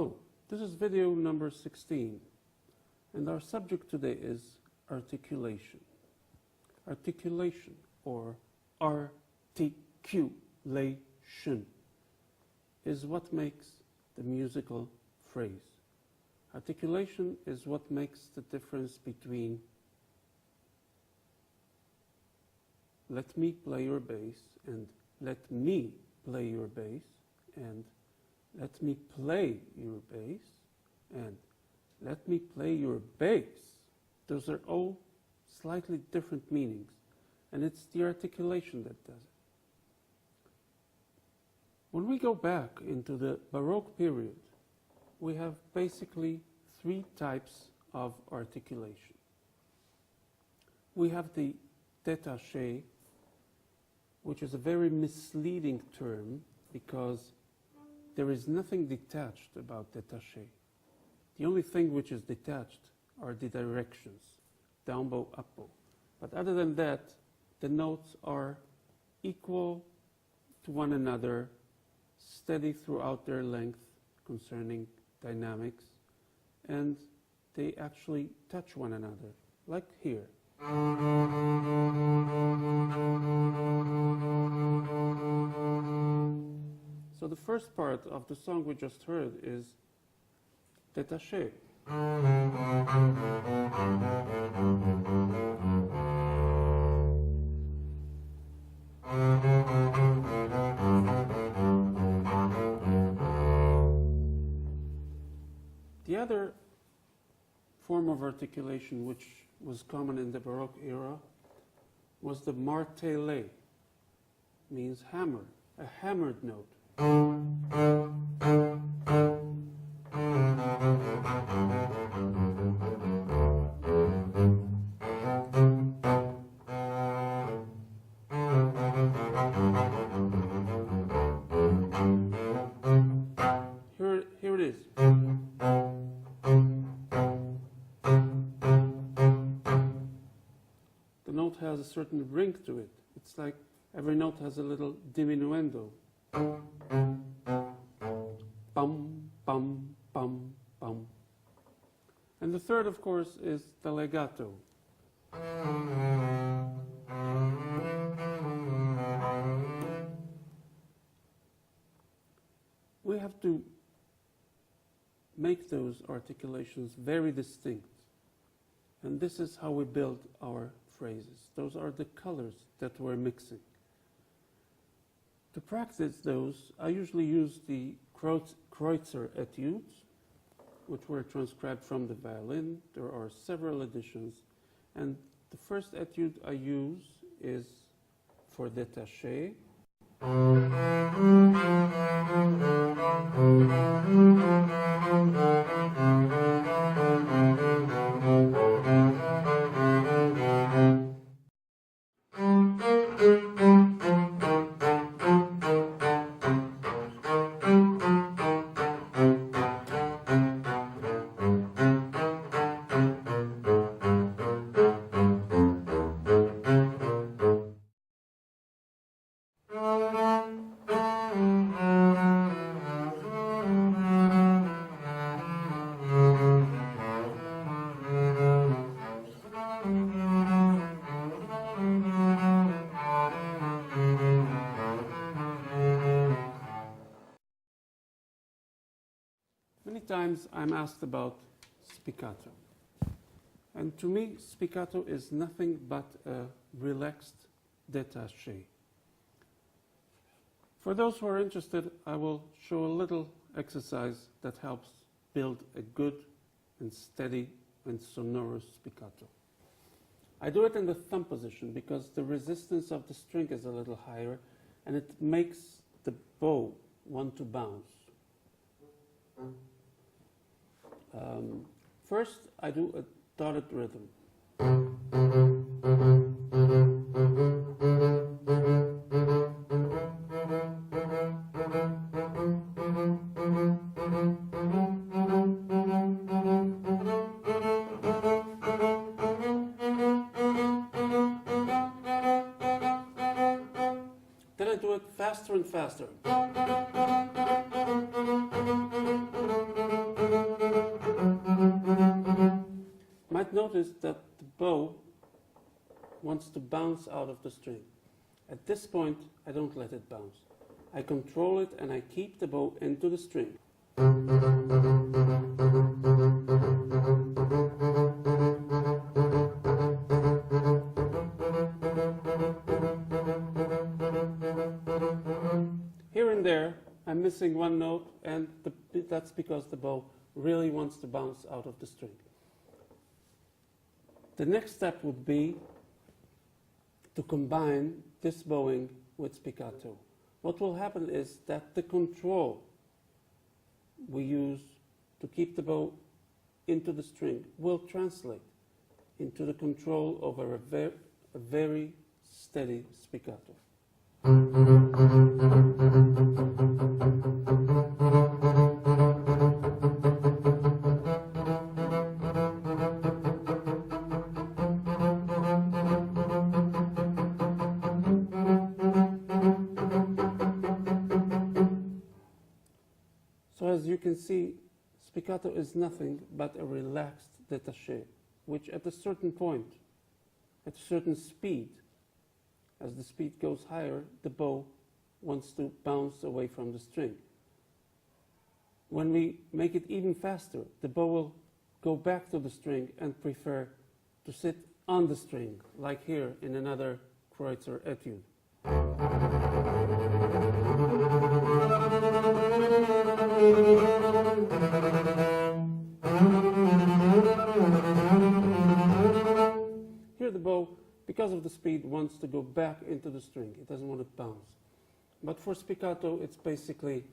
Hello, this is video number 16, and our subject today is articulation. Articulation, or articulation, is what makes the musical phrase. Articulation is what makes the difference between let me play your bass and let me play your bass and let me play your bass and let me play your bass. Those are all slightly different meanings, and it's the articulation that does it. When we go back into the Baroque period, we have basically three types of articulation. We have the détaché, which is a very misleading term because there is nothing detached about détaché. The only thing which is detached are the directions, down bow, up bow. But other than that, the notes are equal to one another, steady throughout their length concerning dynamics, and they actually touch one another, like here. So the first part of the song we just heard is détaché. The other form of articulation which was common in the Baroque era was the martelé, means hammer, a hammered note. Here it is. The note has a certain ring to it. It's like every note has a little diminuendo. Bum, bum, bum, bum. And the third, of course, is the legato. We have to make those articulations very distinct. And this is how we build our phrases. Those are the colors that we're mixing. To practice those, I usually use the Kreutzer etudes, which were transcribed from the violin. There are several editions. And the first etude I use is for détaché. Many times I'm asked about spiccato. And to me, spiccato is nothing but a relaxed détaché. For those who are interested, I will show a little exercise that helps build a good and steady and sonorous spiccato. I do it in the thumb position because the resistance of the string is a little higher and it makes the bow want to bounce. First, I do a dotted rhythm. Then I do it faster and faster. notice that the bow wants to bounce out of the string. At this point, I don't let it bounce. I control it and I keep the bow into the string. Here and there, I'm missing one note, and that's because the bow really wants to bounce out of the string. The next step would be to combine this bowing with spiccato. What will happen is that the control we use to keep the bow into the string will translate into the control over a very steady spiccato. So as you can see, spiccato is nothing but a relaxed détaché, which at a certain point, at a certain speed, as the speed goes higher, the bow wants to bounce away from the string. When we make it even faster, the bow will go back to the string and prefer to sit on the string, like here in another Kreutzer etude. Here the bow, because of the speed, wants to go back into the string. It doesn't want to bounce. But for spiccato, it's basically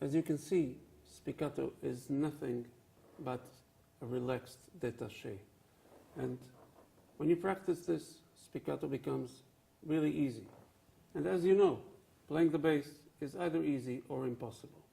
as you can see, spiccato is nothing but a relaxed détaché. And when you practice this, spiccato becomes really easy. And as you know, playing the bass is either easy or impossible.